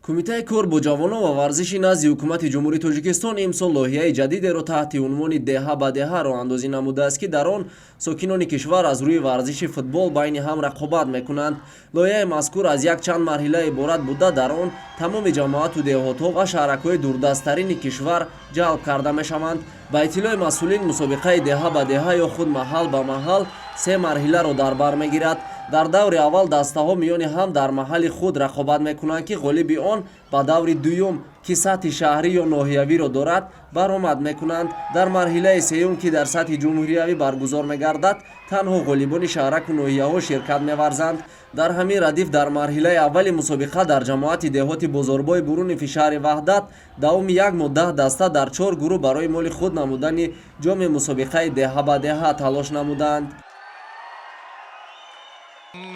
кумитаи кор бо ҷавонон ва варзиши назди ҳукумати ҷумҳурии Тоҷикистон имсол лоиҳаи ҷадидеро таҳти унвони «Деҳа ба деҳа» роҳ андозӣ намудааст, ки дар он сокинони кишвар аз рӯи варзиши футбол байни ҳам рақобат мекунанд. Лоиҳаи мазкур аз якчанд марҳила иборат буда, дар он тамоми ҷамоату деҳотҳо ва шаҳракҳои дурдасттарини кишвар ҷалб карда мешаванд. Ба иттилои масъулин, мусобиқаи «Деҳа ба деҳа» ё худ «Маҳал ба маҳал» се марҳиларо дар бар мегирад. дар даври аввал дастаҳо миёни ҳам дар маҳалли худ рақобат мекунанд, ки ғолиби он ба даври дуюм, ки сатҳи шаҳрӣ ё ноҳиявиро дорад, баромад мекунанд. дар марҳилаи сеюм, ки дар сатҳи ҷумҳуриявӣ баргузор мегардад, танҳо ғолибони шаҳраку ноҳияҳо ширкат меварзанд. дар ҳамин радиф дар марҳилаи аввали мусобиқа дар ҷамоати деҳоти Бозорбои Бурунифи шаҳри Ваҳдат давоми як муд 10 даста дар 4 гурӯҳ барои моли худ намудани ҷоми мусобиқаи «Деҳа ба деҳа» талош намуданд.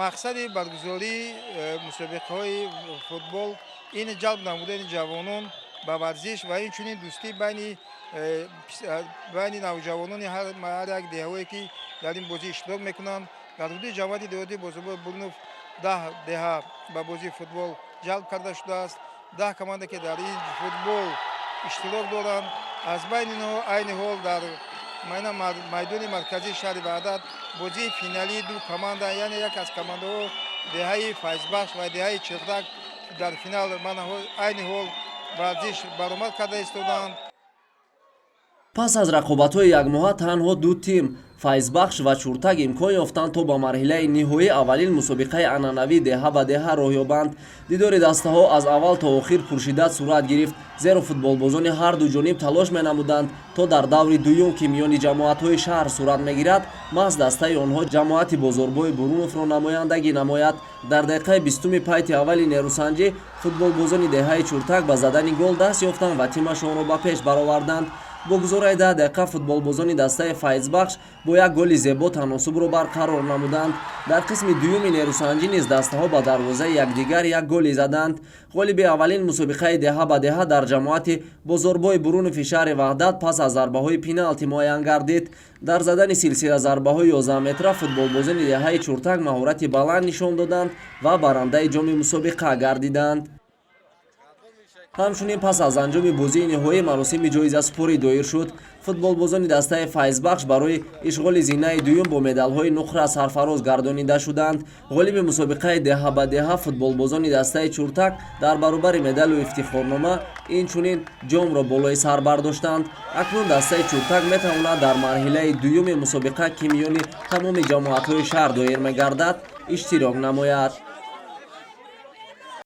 мақсади баргузории мусобиқаҳои футбол ин ҷалб намудани ҷавонон ба варзиш ва инчунин дӯстӣ байни навҷавонони ҳар як деҳае, ки дар ин бозӣ иштирок мекунанд. дар ҳудуди ҷамоати деҳоти Бозорбои Бурунов 10 деҳа ба бозии футбол ҷалб карда шудааст. 10 команда, ки дар ин футбол иштирок доранд. аз байни инҳо айни ҳол дар майдони марказии шаҳри Ваҳдат бозии финалии ду команда, яъне як аз командаҳо деҳаи Файзбахш ва деҳаи Чиртак дар финал айни ҳол варзиш баромад карда истоданд. пас аз рақобатҳои якмоҳа танҳо ду тим Файзбахш ва Чуртак имкон ёфтанд то ба марҳилаи ниҳоӣ аввалин мусобиқаи анъанавии «Деҳа ба деҳа» роҳ ёбанд. дидори дастаҳо аз аввал то охир пуршиддат сурат гирифт, зеро футболбозони ҳарду ҷониб талош менамуданд то дар даври дуюм, ки миёни ҷамоатҳои шаҳр сурат мегирад, маҳз дастаи онҳо ҷамоати Бозорбои Буруновро намояндагӣ намояд. дар дақиқаи 20 пайти аввали нерӯсанҷӣ футболбозони деҳаи Чуртак ба задани гол даст ёфтанд ва тимашонро ба пеш бароварданд. бо гузораи 10 дақиқа футболбозони дастаи Файзбахш бо як голи зебо таносубро барқарор намуданд. дар қисми дуюми нерӯсанҷӣ низ дастаҳо ба дарвозаи якдигар як голи заданд. ғолиби аввалин мусобиқаи «Деҳа ба деҳа» дар ҷамоати Бозорбои Бурунифи шаҳри Ваҳдат пас аз зарбаҳои пеналти муайян гардид. дар задани силсила зарбаҳои 11 метра футболбозони деҳаи Чуртак маҳорати баланд нишон доданд ва барандаи ҷоми мусобиқа гардиданд. ҳамчунин пас аз анҷоми бозии ниҳоӣ маросими ҷоизаспорӣ доир шуд. футболбозони дастаи Файзбахш барои ишғоли зинаи дуюм бо медалҳои нуқра сарфароз гардонида шуданд. ғолиби мусобиқаи «Деҳа ба деҳа» футболбозони дастаи Чуртак дар баробари медалу ифтихорнома инчунин ҷомро болои сар бардоштанд. акнун дастаи Чуртак метавонад дар марҳилаи дуюми мусобиқа, ки миёни тамоми ҷамоатҳои шаҳр доир мегардад, иштирок намояд.